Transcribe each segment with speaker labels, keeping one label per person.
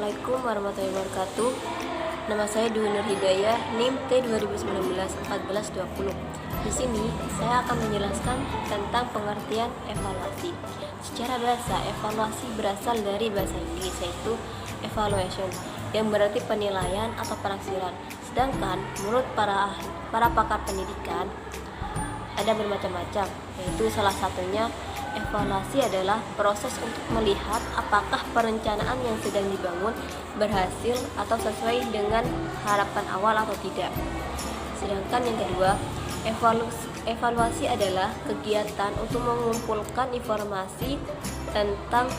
Speaker 1: Assalamualaikum warahmatullahi wabarakatuh. Nama saya Dwi Nur Hidayah, NIM T2019-1420. Di sini saya akan menjelaskan tentang pengertian evaluasi. Secara bahasa, evaluasi berasal dari bahasa Inggris, yaitu evaluation, yang berarti penilaian atau penaksiran. Sedangkan menurut para pakar pendidikan ada bermacam-macam, yaitu salah satunya evaluasi adalah proses untuk melihat apakah perencanaan yang sedang dibangun berhasil atau sesuai dengan harapan awal atau tidak. Sedangkan yang kedua, evaluasi adalah kegiatan untuk mengumpulkan informasi tentang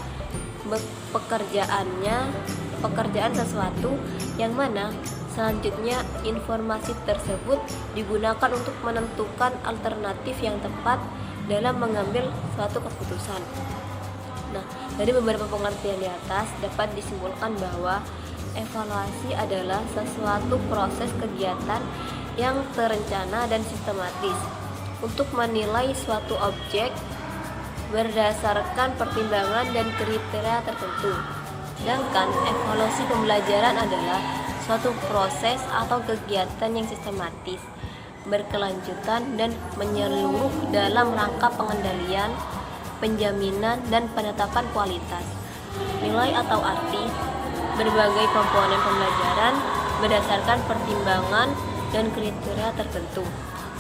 Speaker 1: pekerjaan sesuatu yang mana selanjutnya informasi tersebut digunakan untuk menentukan alternatif yang tepat dalam mengambil suatu keputusan. Nah, dari beberapa pengertian di atas dapat disimpulkan bahwa evaluasi adalah sesuatu proses kegiatan yang terencana dan sistematis untuk menilai suatu objek berdasarkan pertimbangan dan kriteria tertentu. Sedangkan evaluasi pembelajaran adalah suatu proses atau kegiatan yang sistematis, berkelanjutan dan menyeluruh dalam rangka pengendalian, penjaminan, dan penetapan kualitas, nilai atau arti berbagai komponen pembelajaran berdasarkan pertimbangan dan kriteria tertentu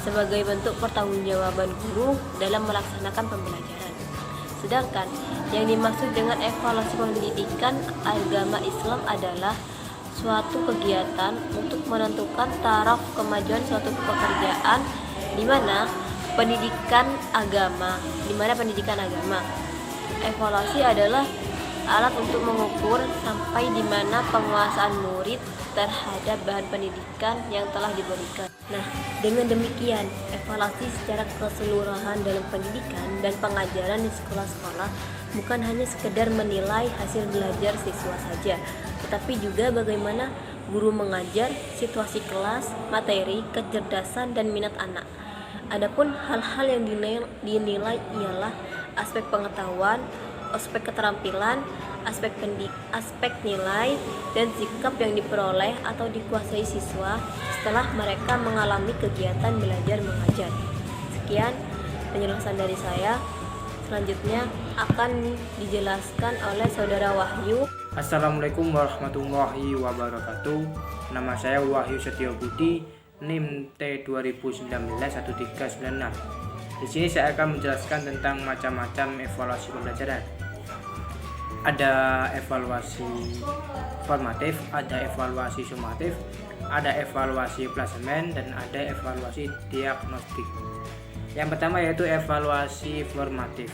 Speaker 1: sebagai bentuk pertanggungjawaban guru dalam melaksanakan pembelajaran. Sedangkan yang dimaksud dengan evaluasi pendidikan agama Islam adalah suatu kegiatan untuk menentukan taraf kemajuan suatu pekerjaan di mana pendidikan agama. Evaluasi adalah alat untuk mengukur sampai di mana penguasaan murid terhadap bahan pendidikan yang telah diberikan. Nah, dengan demikian, evaluasi secara keseluruhan dalam pendidikan dan pengajaran di sekolah-sekolah bukan hanya sekedar menilai hasil belajar siswa saja, tetapi juga bagaimana guru mengajar, situasi kelas, materi, kecerdasan, dan minat anak. Adapun hal-hal yang dinilai ialah aspek pengetahuan, aspek keterampilan, aspek nilai, dan sikap yang diperoleh atau dikuasai siswa setelah mereka mengalami kegiatan belajar mengajar. Sekian penjelasan dari saya. Selanjutnya akan dijelaskan oleh Saudara Wahyu.
Speaker 2: Assalamualaikum warahmatullahi wabarakatuh. Nama saya Wahyu Setio Budi, NIM T2019-1396. Di sini saya akan menjelaskan tentang macam-macam evaluasi pembelajaran. Ada evaluasi formatif, ada evaluasi sumatif, ada evaluasi klasemen, dan ada evaluasi diagnostik. Yang pertama yaitu evaluasi formatif.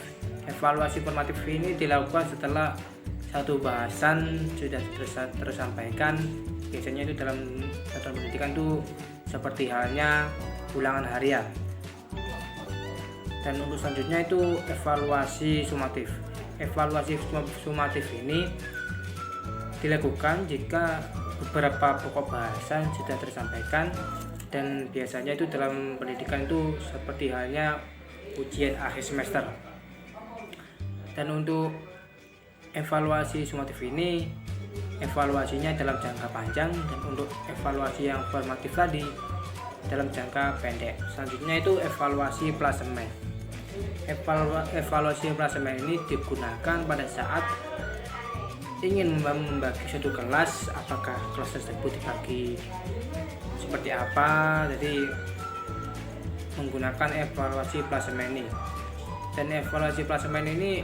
Speaker 2: Evaluasi formatif ini dilakukan setelah satu bahasan sudah tersampaikan. Biasanya itu dalam satuan pendidikan itu seperti halnya ulangan harian. Dan untuk selanjutnya itu evaluasi sumatif. Evaluasi sumatif ini dilakukan jika beberapa pokok bahasan sudah tersampaikan, dan biasanya itu dalam pendidikan itu seperti halnya ujian akhir semester. Dan untuk evaluasi sumatif ini, evaluasinya dalam jangka panjang, dan untuk evaluasi yang formatif tadi dalam jangka pendek. Selanjutnya itu evaluasi klasemen. Evaluasi klasemen ini digunakan pada saat ingin membagi suatu kelas, apakah kelas tersebut dibagi seperti apa, jadi menggunakan evaluasi klasemen ini. Dan evaluasi klasemen ini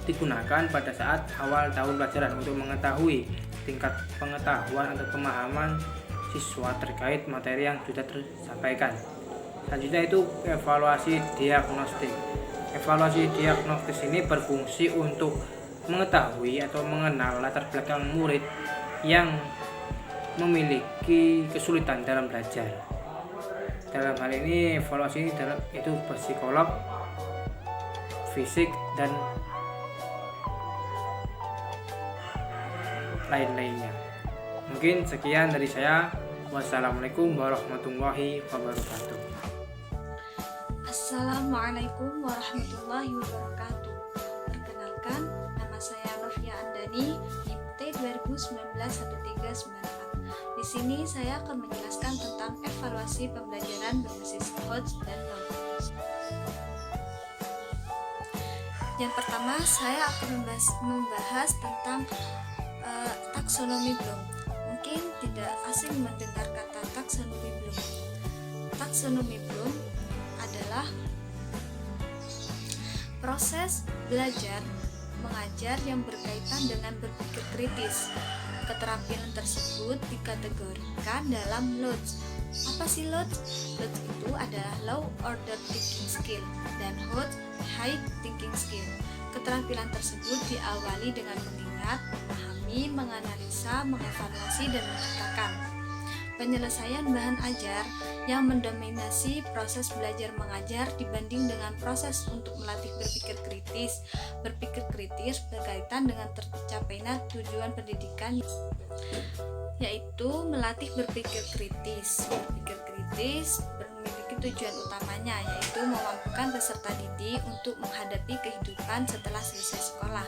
Speaker 2: digunakan pada saat awal tahun pelajaran untuk mengetahui tingkat pengetahuan atau pemahaman siswa terkait materi yang sudah tersampaikan. Selanjutnya itu evaluasi diagnostik. Evaluasi diagnostik ini berfungsi untuk mengetahui atau mengenal latar belakang murid yang memiliki kesulitan dalam belajar. Dalam hal ini evaluasi ini itu psikolog, fisik, dan lain-lainnya. Mungkin sekian dari saya. Wassalamualaikum warahmatullahi wabarakatuh.
Speaker 3: Assalamualaikum warahmatullahi wabarakatuh. Perkenalkan, nama saya Novia Andani, NIM 2019-1394. Di sini saya akan menjelaskan tentang evaluasi pembelajaran berbasis HOTS dan non-HOTS. Yang pertama, saya akan membahas tentang taksonomi Bloom. Mungkin tidak asing mendengar kata taksonomi Bloom. Taksonomi Bloom adalah proses belajar mengajar yang berkaitan dengan berpikir kritis. Keterampilan tersebut dikategorikan dalam LOTS. Apa sih LOTS? LOTS itu adalah low order thinking skill dan HOTS high thinking skill. Keterampilan tersebut diawali dengan mengingat, memahami, menganalisa, mengevaluasi, dan menciptakan. Penyelesaian bahan ajar yang mendominasi proses belajar mengajar dibanding dengan proses untuk melatih berpikir kritis. Berpikir kritis berkaitan dengan tercapainya tujuan pendidikan, yaitu melatih berpikir kritis. Berpikir kritis memiliki tujuan utamanya, yaitu memampukan peserta didik untuk menghadapi kehidupan setelah selesai sekolah.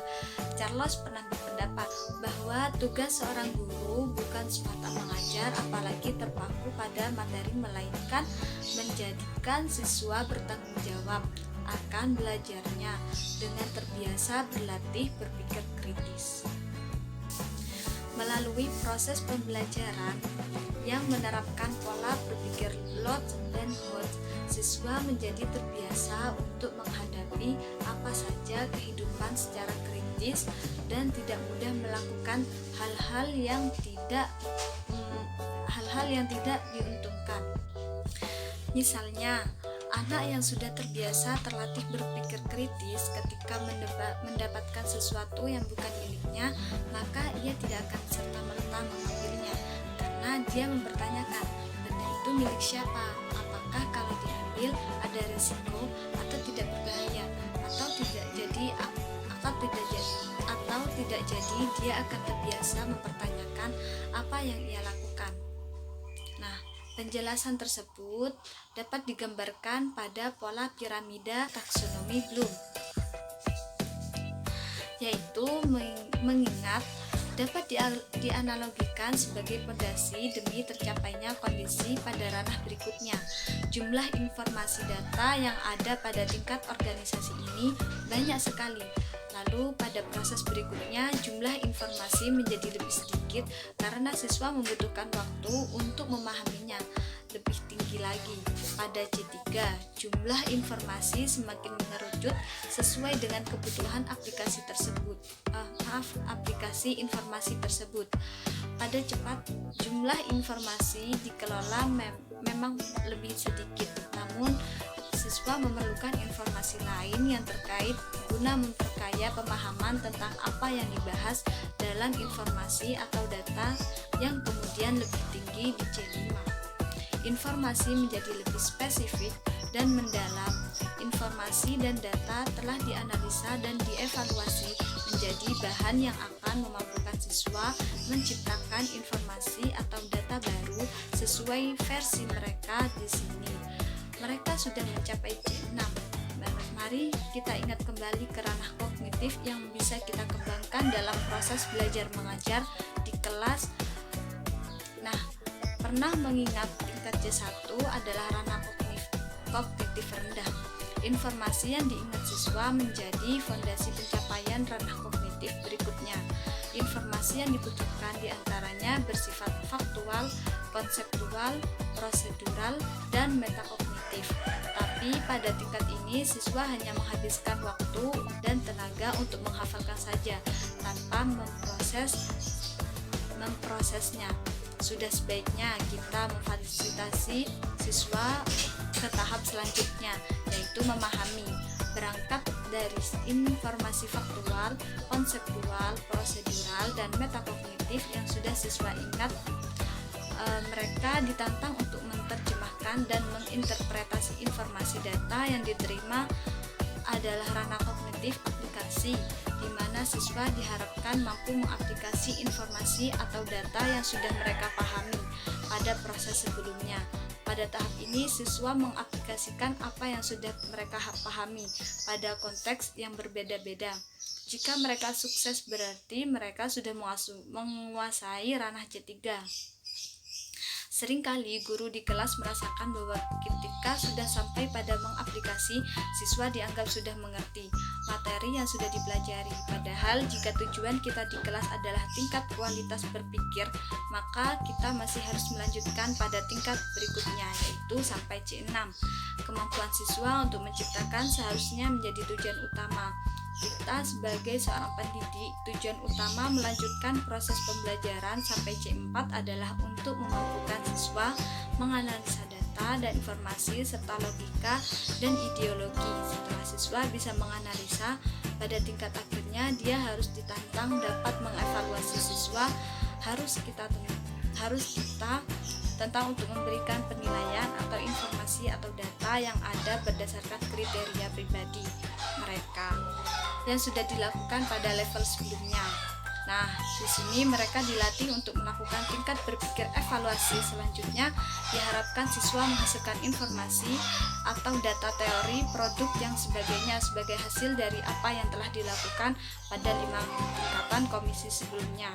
Speaker 3: Charles pernah berpendapat bahwa tugas seorang guru bukan semata mengajar, apalagi terpaku pada materi, melainkan menjadikan siswa bertanggung jawab akan belajarnya dengan terbiasa berlatih berpikir kritis. Melalui proses pembelajaran yang menerapkan pola berpikir LOTS dan HOTS, siswa menjadi terbiasa untuk menghadapi apa saja kehidupan secara kritis dan tidak mudah melakukan hal-hal yang tidak diuntungkan. Misalnya, anak yang sudah terbiasa terlatih berpikir kritis ketika mendapatkan sesuatu yang bukan miliknya, maka ia tidak akan serta-merta mengambilnya karena dia mempertanyakan, benda itu milik siapa? Apakah kalau diambil ada risiko atau tidak berbahaya, atau tidak jadi dia akan terbiasa mempertanyakan apa yang ia lakukan. Nah, penjelasan tersebut dapat digambarkan pada pola piramida taksonomi Bloom, yaitu mengingat dapat dianalogikan sebagai fondasi demi tercapainya kondisi pada ranah berikutnya. Jumlah informasi data yang ada pada tingkat organisasi ini banyak sekali. Lalu pada proses berikutnya jumlah informasi menjadi lebih sedikit karena siswa membutuhkan waktu untuk memahaminya lebih tinggi lagi. Pada C3, jumlah informasi semakin mengerucut sesuai dengan kebutuhan aplikasi informasi tersebut. Pada cepat, jumlah informasi dikelola memang lebih sedikit, namun siswa memerlukan informasi lain yang terkait guna memperkaya pemahaman tentang apa yang dibahas dalam informasi atau data yang kemudian lebih tinggi di C5. Informasi menjadi lebih spesifik dan mendalam. Informasi dan data telah dianalisa dan dievaluasi menjadi bahan yang akan memampukan siswa menciptakan informasi atau data baru sesuai versi mereka di sini. Mereka sudah mencapai C6. Mari kita ingat kembali ke ranah kognitif yang bisa kita kembangkan dalam proses belajar mengajar di kelas. Nah, pernah mengingat tingkat C1 adalah ranah kognitif rendah. Informasi yang diingat siswa menjadi fondasi pencapaian ranah kognitif berikutnya. Informasi yang dibutuhkan diantaranya bersifat faktual, konseptual, prosedural, dan metakognitif. Tapi pada tingkat ini siswa hanya menghabiskan waktu dan tenaga untuk menghafalkan saja tanpa memprosesnya. Sudah sebaiknya kita memfasilitasi siswa ke tahap selanjutnya, yaitu memahami, berangkat dari informasi faktual, konseptual, prosedural, dan metakognitif yang sudah siswa ingat. Mereka ditantang untuk menerjemahkan dan menginterpretasi informasi data yang diterima adalah ranah kognitif aplikasi, di mana siswa diharapkan mampu mengaplikasi informasi atau data yang sudah mereka pahami pada proses sebelumnya. Pada tahap ini, siswa mengaplikasikan apa yang sudah mereka pahami pada konteks yang berbeda-beda. Jika mereka sukses berarti mereka sudah menguasai ranah C3. Seringkali guru di kelas merasakan bahwa ketika sudah sampai pada mengaplikasi, siswa dianggap sudah mengerti materi yang sudah dipelajari. Padahal jika tujuan kita di kelas adalah tingkat kualitas berpikir, maka kita masih harus melanjutkan pada tingkat berikutnya, yaitu sampai C6. Kemampuan siswa untuk menciptakan seharusnya menjadi tujuan utama. Kita sebagai seorang pendidik, tujuan utama melanjutkan proses pembelajaran sampai C4 adalah untuk memampukan siswa menganalisa data dan informasi serta logika dan ideologi. Setelah siswa bisa menganalisa, pada tingkat akhirnya dia harus ditantang dapat mengevaluasi siswa, harus kita tentang untuk memberikan penilaian atau informasi atau data yang ada berdasarkan kriteria pribadi mereka yang sudah dilakukan pada level sebelumnya. Nah, di sini mereka dilatih untuk melakukan tingkat berpikir evaluasi. Selanjutnya, diharapkan siswa menghasilkan informasi atau data teori, produk yang sebagainya sebagai hasil dari apa yang telah dilakukan pada 5 tingkatan komisi sebelumnya.